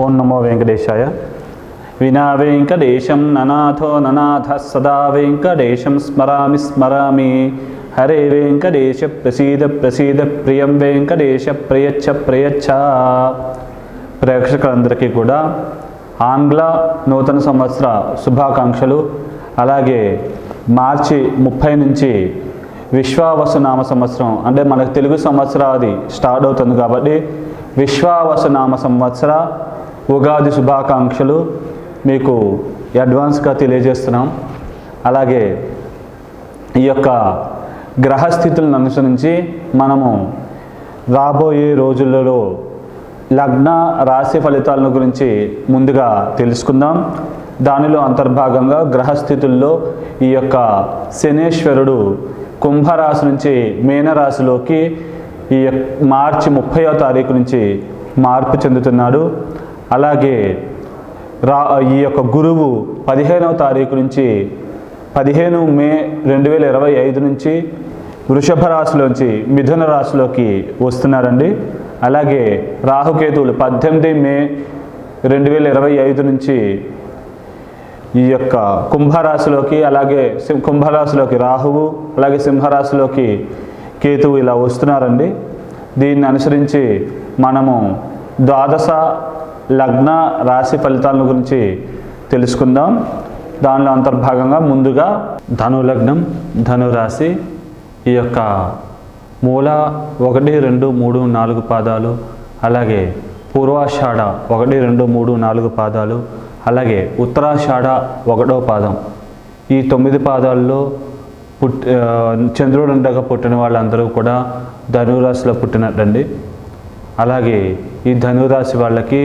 ఓం నమో వెంకటేశాయ. వినా వెంకటేశం ననాథో ననాథ సదా వెంకటేశం స్మరామి స్మరామి. హరే వెంకటేశ ప్రసీద ప్రసీద ప్రియం వెంకటేశ ప్రయచ్చ ప్రయచ్చ. ప్రేక్షకులందరికీ కూడా ఆంగ్ల నూతన సంవత్సర శుభాకాంక్షలు. అలాగే మార్చి 30 నుంచి విశ్వావసునామ సంవత్సరం అంటే మనకు తెలుగు సంవత్సరాది స్టార్ట్ అవుతుంది కాబట్టి విశ్వావసునామ సంవత్సర ఉగాది శుభాకాంక్షలు మీకు అడ్వాన్స్గా తెలియజేస్తున్నాం. అలాగే ఈ యొక్క గ్రహస్థితులను అనుసరించి మనము రాబోయే రోజులలో లగ్న రాశి ఫలితాలను గురించి ముందుగా తెలుసుకుందాం. దానిలో అంతర్భాగంగా గ్రహస్థితుల్లో ఈ యొక్క శనేశ్వరుడు కుంభరాశి నుంచి మీనరాశిలోకి ఈ మార్చి 30వ తారీఖు నుంచి మార్పు చెందుతున్నాడు. అలాగే ఈ యొక్క గురువు 15వ తారీఖు నుంచి 15 మే 2025 నుంచి వృషభ రాశిలోంచి మిథున రాశిలోకి వస్తున్నారండి. అలాగే రాహుకేతువులు 18 మే 2025 నుంచి ఈ యొక్క కుంభరాశిలోకి, అలాగే కుంభరాశిలోకి రాహువు, అలాగే సింహరాశిలోకి కేతువు ఇలా వస్తున్నారండి. దీన్ని అనుసరించి మనము ద్వాదశ లగ్న రాశి ఫలితాల గురించి తెలుసుకుందాం. దానిలో అంతర్భాగంగా ముందుగా ధను లగ్నం, ధను రాశి. ఈ యొక్క మూల 1, 2, 3, 4 పాదాలు, అలాగే పూర్వాషాఢ 1, 2, 3, 4 పాదాలు, అలాగే ఉత్తరాషాఢ 1వ పాదం. ఈ 9 పాదాల్లో చంద్రుడు ఉండగా పుట్టిన వాళ్ళందరూ కూడా ధనురాశిలో పుట్టినట్టండి. అలాగే ఈ ధనురాశి వాళ్ళకి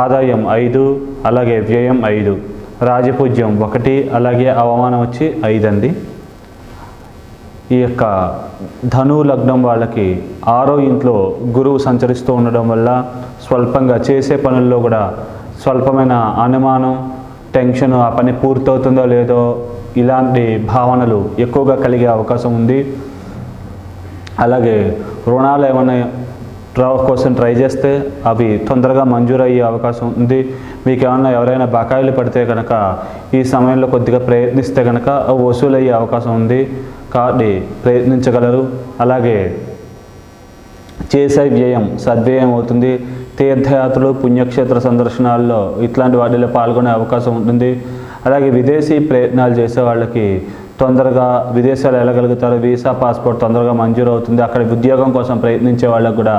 ఆదాయం 5, అలాగే వ్యయం 5, రాజపూజ్యం 1, అలాగే అవమానం వచ్చి 5 అండి. ఈ యొక్క ధను లగ్నం వాళ్ళకి 6వ ఇంట్లో గురువు సంచరిస్తూ ఉండడం వల్ల స్వల్పంగా చేసే పనుల్లో కూడా స్వల్పమైన అనుమానం, టెన్షన్, ఆ పని పూర్తవుతుందో లేదో ఇలాంటి భావనలు ఎక్కువగా కలిగే అవకాశం ఉంది. అలాగే రుణాలు ఏమైనా కోసం ట్రై చేస్తే అవి తొందరగా మంజూరు అయ్యే అవకాశం ఉంది. మీకు ఏమన్నా ఎవరైనా బకాయిలు పడితే కనుక ఈ సమయంలో కొద్దిగా ప్రయత్నిస్తే కనుక వసూలు అయ్యే అవకాశం ఉంది కాబట్టి ప్రయత్నించగలరు. అలాగే చేసే వ్యయం సద్వ్యయం అవుతుంది. తీర్థయాత్రలు, పుణ్యక్షేత్ర సందర్శనాల్లో ఇట్లాంటి వాటిలో పాల్గొనే అవకాశం ఉంటుంది. అలాగే విదేశీ ప్రయత్నాలు చేసే వాళ్ళకి తొందరగా విదేశాలు వెళ్ళగలుగుతారు. వీసా, పాస్పోర్ట్ తొందరగా మంజూరు అవుతుంది. అక్కడ ఉద్యోగం కోసం ప్రయత్నించే వాళ్ళకు కూడా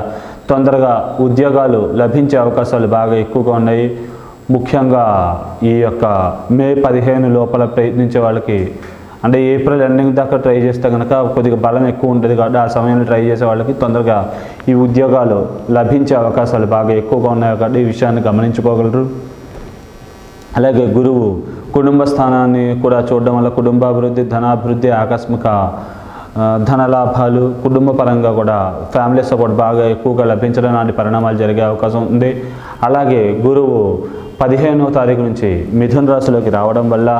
తొందరగా ఉద్యోగాలు లభించే అవకాశాలు బాగా ఎక్కువగా ఉన్నాయి. ముఖ్యంగా ఈ యొక్క మే 15 లోపల ప్రయత్నించే వాళ్ళకి, అంటే ఏప్రిల్ ఎండింగ్ దాకా ట్రై చేస్తే కనుక కొద్దిగా బలం ఎక్కువ ఉంటుంది కాబట్టి ఆ సమయంలో ట్రై చేసే వాళ్ళకి తొందరగా ఈ ఉద్యోగాలు లభించే అవకాశాలు బాగా ఎక్కువగా ఉన్నాయి కాబట్టి ఈ విషయాన్ని గమనించుకోగలరు. అలాగే గురువు కుటుంబ స్థానాన్ని కూడా చూడడం వల్ల కుటుంబాభివృద్ధి, ధనాభివృద్ధి, ఆకస్మిక ధనలాభాలు, కుటుంబ పరంగా కూడా ఫ్యామిలీ సపోర్ట్ బాగా ఎక్కువగా లభించడం లాంటి పరిణామాలు జరిగే అవకాశం ఉంది. అలాగే గురువు 15వ తారీఖు నుంచి మిథున రాశిలోకి రావడం వల్ల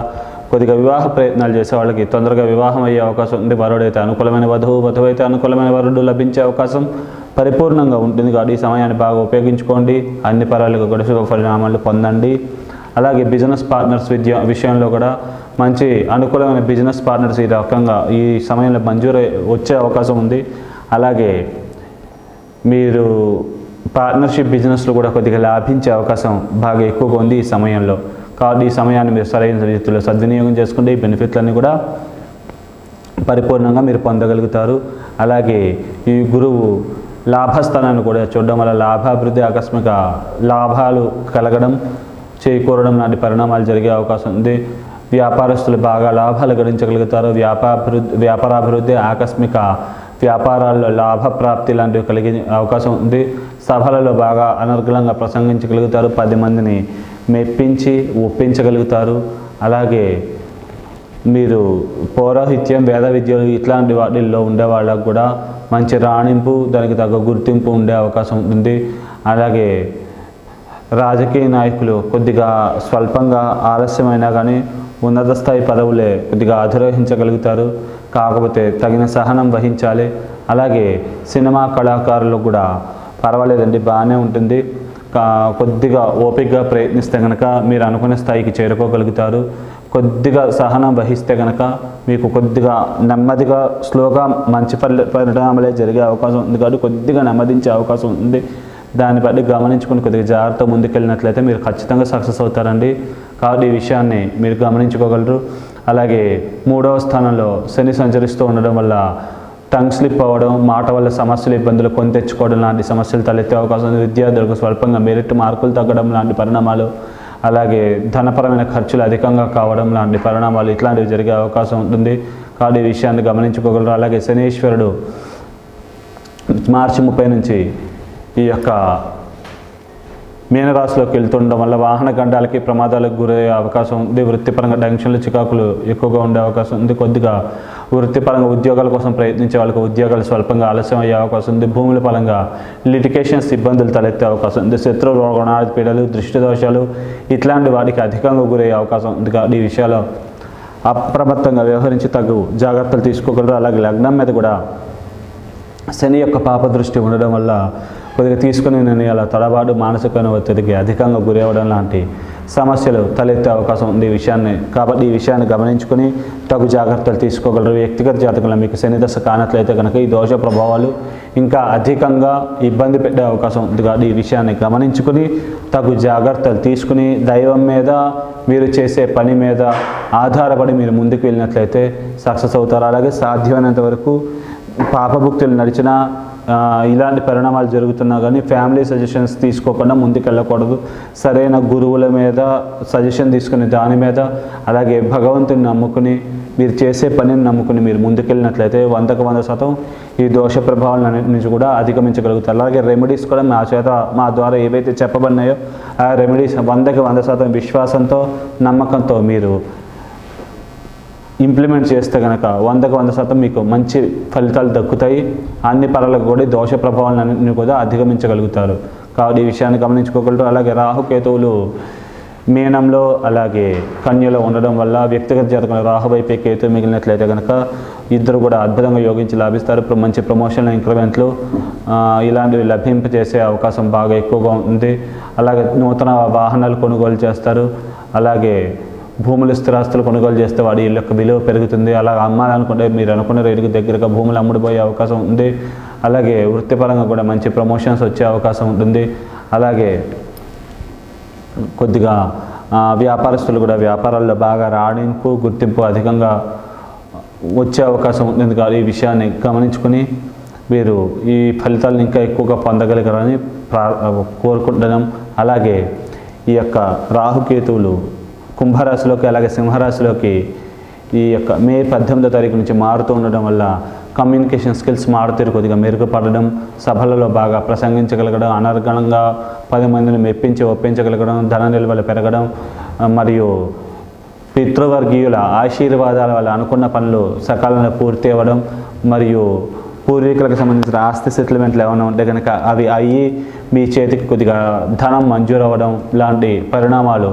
కొద్దిగా వివాహ ప్రయత్నాలు చేసే వాళ్ళకి తొందరగా వివాహం అయ్యే అవకాశం ఉంది. వరుడైతే అనుకూలమైన వధువు, వధువైతే అనుకూలమైన వరుడు లభించే అవకాశం పరిపూర్ణంగా ఉంటుంది కాబట్టి ఈ సమయాన్ని బాగా ఉపయోగించుకోండి. అన్ని పరాలుగా కూడా శుభ పరిణామాలు పొందండి. అలాగే బిజినెస్ పార్ట్నర్స్ విషయంలో కూడా మంచి అనుకూలమైన బిజినెస్ పార్ట్నర్స్ ఈ రకంగా ఈ సమయంలో మంజూరు వచ్చే అవకాశం ఉంది. అలాగే మీరు పార్ట్నర్షిప్ బిజినెస్లో కూడా కొద్దిగా లాభించే అవకాశం బాగా ఎక్కువగా ఉంది ఈ సమయంలో. కాబట్టి ఈ సమయాన్ని మీరు సరైన రీతిలో సద్వినియోగం చేసుకుంటే ఈ బెనిఫిట్లన్నీ కూడా పరిపూర్ణంగా మీరు పొందగలుగుతారు. అలాగే ఈ గురువు లాభస్థానాన్ని కూడా చూడడం వల్ల లాభాభివృద్ధి, ఆకస్మిక లాభాలు కలగడం, చేకూరడం లాంటి పరిణామాలు జరిగే అవకాశం ఉంది. వ్యాపారస్తులు బాగా లాభాలు గడించగలుగుతారు. వ్యాపారాభివృద్ధి, ఆకస్మిక వ్యాపారాల్లో లాభప్రాప్తి లాంటివి కలిగే అవకాశం ఉంది. సభలలో బాగా అనర్గళంగా ప్రసంగించగలుగుతారు. 10 మందిని మెప్పించి ఒప్పించగలుగుతారు. అలాగే మీరు పౌరోహిత్యం, వేద విద్యలు ఇట్లాంటి వాటిల్లో ఉండే వాళ్ళకు కూడా మంచి రాణింపు, దానికి తగ్గ గుర్తింపు ఉండే అవకాశం ఉంటుంది. అలాగే రాజకీయ నాయకులు కొద్దిగా స్వల్పంగా ఆలస్యమైనా కానీ ఉన్నత స్థాయి పదవులే కొద్దిగా అధిరోహించగలుగుతారు. కాకపోతే తగిన సహనం వహించాలి. అలాగే సినిమా కళాకారులు కూడా పర్వాలేదండి, బాగానే ఉంటుంది. కొద్దిగా ఓపికగా ప్రయత్నిస్తే కనుక మీరు అనుకునే స్థాయికి చేరుకోగలుగుతారు. కొద్దిగా సహనం వహిస్తే కనుక మీకు కొద్దిగా నెమ్మదిగా స్లోగా మంచి పరిణామాలే జరిగే అవకాశం ఉంది కాబట్టి కొద్దిగా నెమ్మదించే అవకాశం ఉంది. దాన్ని బట్టి గమనించుకుని కొద్దిగా జాగ్రత్త ముందుకెళ్ళినట్లయితే మీరు ఖచ్చితంగా సక్సెస్ అవుతారండి. కాబట్టి ఈ విషయాన్ని మీరు గమనించుకోగలరు. అలాగే 3వ స్థానంలో శని సంచరిస్తూ ఉండడం వల్ల టంగ్ స్లిప్ అవ్వడం, మాట వల్ల సమస్యలు, ఇబ్బందులు కొని తెచ్చుకోవడం లాంటి సమస్యలు తలెత్తే అవకాశం ఉంది. విద్యార్థులకు స్వల్పంగా మెరిట్ మార్కులు తగ్గడం లాంటి పరిణామాలు, అలాగే ధనపరమైన ఖర్చులు అధికంగా కావడం లాంటి పరిణామాలు ఇట్లాంటివి జరిగే అవకాశం ఉంటుంది. కాబట్టి ఈ విషయాన్ని గమనించుకోగలరు. అలాగే శనీశ్వరుడు మార్చి 30 నుంచి ఈ యొక్క మీనరాశిలోకి వెళ్తుండడం వల్ల వాహన గండాలకి ప్రమాదాలకు గురయ్యే అవకాశం ఉంది. వృత్తిపరంగా టెన్షన్లు, చికాకులు ఎక్కువగా ఉండే అవకాశం ఉంది. కొద్దిగా వృత్తిపరంగా ఉద్యోగాల కోసం ప్రయత్నించే వాళ్ళకి ఉద్యోగాలు స్వల్పంగా ఆలస్యం అయ్యే అవకాశం ఉంది. భూముల పరంగా లిటికేషన్స్ ఇబ్బందులు తలెత్తే అవకాశం ఉంది. శత్రు రుణాది పీడలు, దృష్టి దోషాలు ఇట్లాంటి వాటికి అధికంగా గురయ్యే అవకాశం ఉంది. ఈ విషయాల్లో అప్రమత్తంగా వ్యవహరించి తగు జాగ్రత్తలు తీసుకోగలరు. అలాగే లగ్నం మీద కూడా శని యొక్క పాప దృష్టి ఉండడం వల్ల కొద్దిగా తీసుకునే నిర్ణయాల తడబాటు, మానసికమైన ఒత్తిడికి అధికంగా గురవడం లాంటి సమస్యలు తలెత్తే అవకాశం ఉంది కాబట్టి ఈ విషయాన్ని గమనించుకొని తగు జాగ్రత్తలు తీసుకోగలరు. వ్యక్తిగత జాతకంలో మీకు శని దశ కానట్లయితే కనుక ఈ దోష ప్రభావాలు ఇంకా అధికంగా ఇబ్బంది పెట్టే అవకాశం ఉంది. కాబట్టి ఈ విషయాన్ని గమనించుకుని తగు జాగ్రత్తలు తీసుకుని దైవం మీద, మీరు చేసే పని మీద ఆధారపడి మీరు ముందుకు వెళ్ళినట్లయితే సక్సెస్ అవుతారు. అలాగే సాధ్యమైనంత వరకు పాపభుక్తులు నడిచినా ఇలాంటి పరిణామాలు జరుగుతున్నా కానీ ఫ్యామిలీ సజెషన్స్ తీసుకోకుండా ముందుకు వెళ్ళకూడదు. సరైన గురువుల మీద సజెషన్ తీసుకుని దాని మీద, అలాగే భగవంతుని నమ్ముకుని మీరు చేసే పనిని నమ్ముకుని మీరు ముందుకెళ్ళినట్లయితే 100% ఈ దోష ప్రభావాలన్నింటి నుంచి కూడా అధిగమించగలుగుతారు. అలాగే రెమెడీస్ కూడా మా ద్వారా ఏవైతే చెప్పబడినాయో ఆ రెమెడీస్ 100% విశ్వాసంతో, నమ్మకంతో మీరు ఇంప్లిమెంట్ చేస్తే కనుక 100% మీకు మంచి ఫలితాలు దక్కుతాయి. అన్ని పరాలకు కూడా దోష ప్రభావాలన్నింటినీ కూడా అధిగమించగలుగుతారు. కాబట్టి ఈ విషయాన్ని గమనించుకోగలరు. అలాగే రాహుకేతువులు మీనంలో అలాగే కన్యలో ఉండడం వల్ల వ్యక్తిగత జాతకంలో రాహు వైపే కేతు మిగిలినట్లయితే కనుక ఇద్దరు కూడా అద్భుతంగా యోగించి లాభిస్తారు. ఇప్పుడు మంచి ప్రమోషన్లు, ఇంక్రిమెంట్లు ఇలాంటివి లభింపజేసే అవకాశం బాగా ఎక్కువగా ఉంది. అలాగే నూతన వాహనాలు కొనుగోలు చేస్తారు. అలాగే భూములు, స్థిరాస్తులు కొనుగోలు చేస్తే వాడి యొక్క విలువ పెరుగుతుంది. అలా అమ్మాలనుకుంటే మీరు అనుకున్న రేటుకి దగ్గరగా భూములు అమ్ముడుపోయే అవకాశం ఉంది. అలాగే వృత్తిపరంగా కూడా మంచి ప్రమోషన్స్ వచ్చే అవకాశం ఉంటుంది. అలాగే కొద్దిగా వ్యాపారస్తులు కూడా వ్యాపారాల్లో బాగా రాణింపు, గుర్తింపు అధికంగా వచ్చే అవకాశం ఉంటుంది. కాబట్టి ఈ విషయాన్ని గమనించుకొని మీరు ఈ ఫలితాలను ఇంకా ఎక్కువగా పొందగలిగారని కోరుకుంటున్నాం. అలాగే ఈ యొక్క రాహుకేతువులు కుంభరాశిలోకి అలాగే సింహరాశిలోకి ఈ యొక్క మే 18వ తారీఖు నుంచి మారుతూ ఉండడం వల్ల కమ్యూనికేషన్ స్కిల్స్ మారుతీరు కొద్దిగా మెరుగుపడడం, సభలలో బాగా ప్రసంగించగలగడం, అనర్గళంగా 10 మందిని మెప్పించి ఒప్పించగలగడం, ధన నిల్వలు పెరగడం, మరియు పితృవర్గీయుల ఆశీర్వాదాల వల్ల అనుకున్న పనులు సకాలంలో పూర్తి అవ్వడం, మరియు పూర్వీకులకు సంబంధించిన ఆస్తి సెటిల్మెంట్లు ఏమైనా ఉంటే కనుక అవి అయ్యి మీ చేతికి కొద్దిగా ధనం మంజూరు అవ్వడం లాంటి పరిణామాలు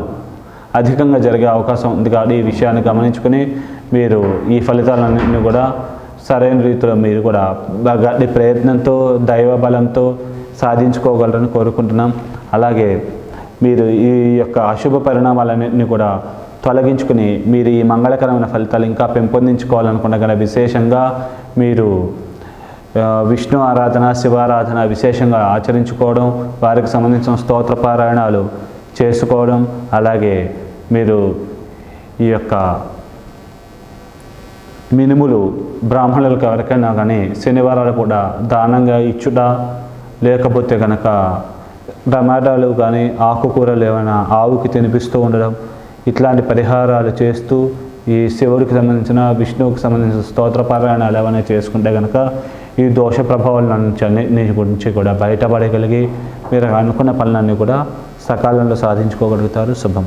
అధికంగా జరిగే అవకాశం ఉంది. కాబట్టి ఈ విషయాన్ని గమనించుకొని మీరు ఈ ఫలితాలన్నింటినీ కూడా సరైన రీతిలో మీరు కూడా గట్టి ప్రయత్నంతో, దైవ బలంతో సాధించుకోగలరని కోరుకుంటున్నాం. అలాగే మీరు ఈ యొక్క అశుభ పరిణామాలన్నింటినీ కూడా తొలగించుకుని మీరు ఈ మంగళకరమైన ఫలితాలు ఇంకా పెంపొందించుకోవాలనుకున్న కనుక విశేషంగా మీరు విష్ణు ఆరాధన, శివారాధన విశేషంగా ఆచరించుకోవడం, వారికి సంబంధించిన స్తోత్ర పారాయణాలు చేసుకోవడం, అలాగే మీరు ఈ యొక్క మినుములు బ్రాహ్మణులకు ఎవరికైనా కానీ శనివారాలు కూడా దానంగా ఇచ్చుట, లేకపోతే కనుక టమాటాలు కానీ ఆకుకూరలు ఏమైనా ఆవుకి తినిపిస్తూ ఉండడం, ఇట్లాంటి పరిహారాలు చేస్తూ ఈ శివుడికి సంబంధించిన, విష్ణువుకి సంబంధించిన స్తోత్ర పారాయణాలు ఏమైనా చేసుకుంటే కనుక ఈ దోష ప్రభావాల నుంచి గురించి కూడా బయటపడగలిగి మీరు అనుకున్న పనులన్నీ కూడా సకాలంలో సాధించుకోగలుగుతారు. శుభం.